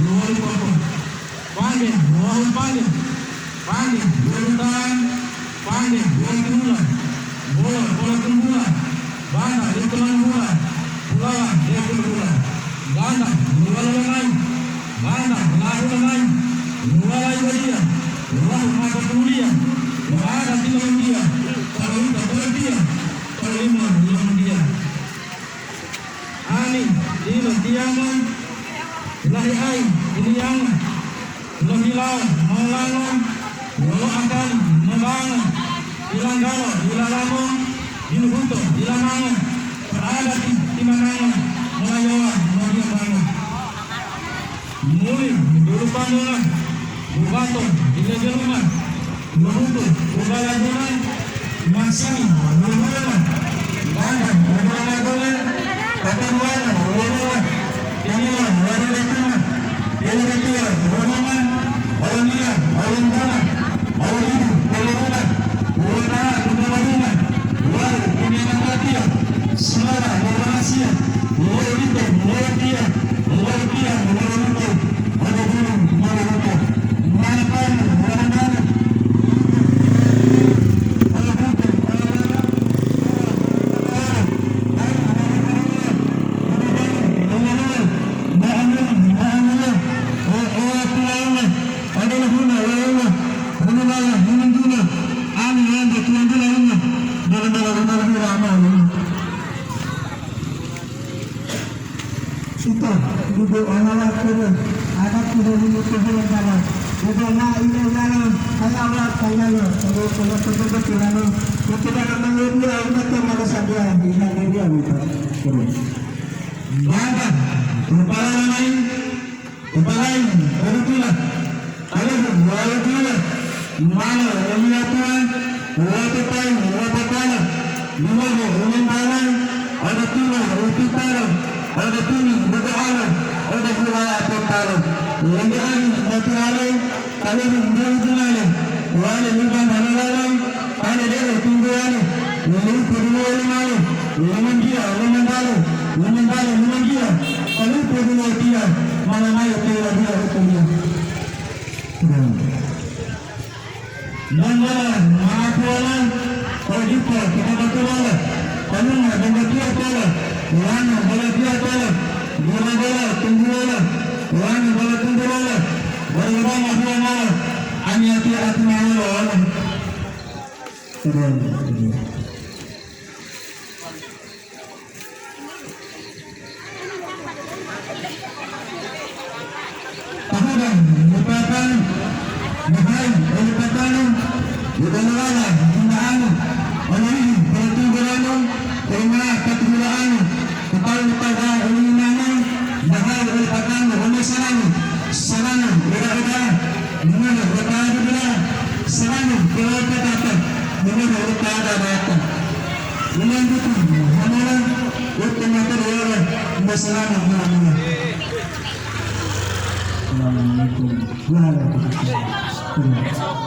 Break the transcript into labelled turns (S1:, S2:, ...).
S1: luar pokok, panjang, luar panjang, panjang, luar panjang, luar kemulan, bola kemulan, banda di teman bola, bola dia kemulan, banda luar lain, banda lalu lain, luar lain dia, luar mata kemuliaan, luar ada di dalam dia, kalau kita berdia, kalau lima dia. Ani, dilo diamon, ilahi ai, iliang, lo hilau, malangon, lo akan, mabangon, ilang galo, ilalangon, dinuhuto, ilangangon, berada di manangon, melayawan, melayawan. Muli, dulu pandangan, bubaton, ilegeluman, nuhuto, ubalagunan, mansini, nuhulan, bandang, ubalagunan, Katamuana, Walawan, Yamuan, Wadalatuan, Yalakatuan, Walaman, Walanian, Walandana, Walidu, Walawan, Wawana, Walawan, Wal, Kuninakatia, Semara, Walasia, Walito, Walatia, Walatia, Walaluto, Walabulu, Walaluto, Manapan, Walandana, Ibu Allah turun, ada turun di tujuan jalan. Ibu na ini jalan, saya Allah kayalo, kalau terjadi jalan, kita akan mengirim umat yang mana saja di Indonesia gitu. Badan, kepala lain, berutulah, berutulah, mana Tuhan, Tuhan, ada Tuhan, ada Tuhan, berdoa. Ada pula perkara, yang diani material, kalau menjualnya, wala lupa mana ada dia tungguan, lalu kedua mana, mendia, kalau kedua dia, mana dia dia. Dan maafkan, kalau kita betul, kalau ada dia tolak, mana boleh dia tolak. Bola tunggulah, bola tunggulah, bola mahuana, hanya tiada mahuana. Tahanan, lupakan, mahal, lupakan, lupakan, tundaan, oleh bertunggulan, terima ketulaan, kepala lupakan. Mahal berpakaian, rumah sarana, beda-beda, mana beda-beda, sarana, beda-beda, mana beda-beda, mana itu, mana itu material, sarana, mana. Assalamualaikum warahmatullahi wabarakatuh.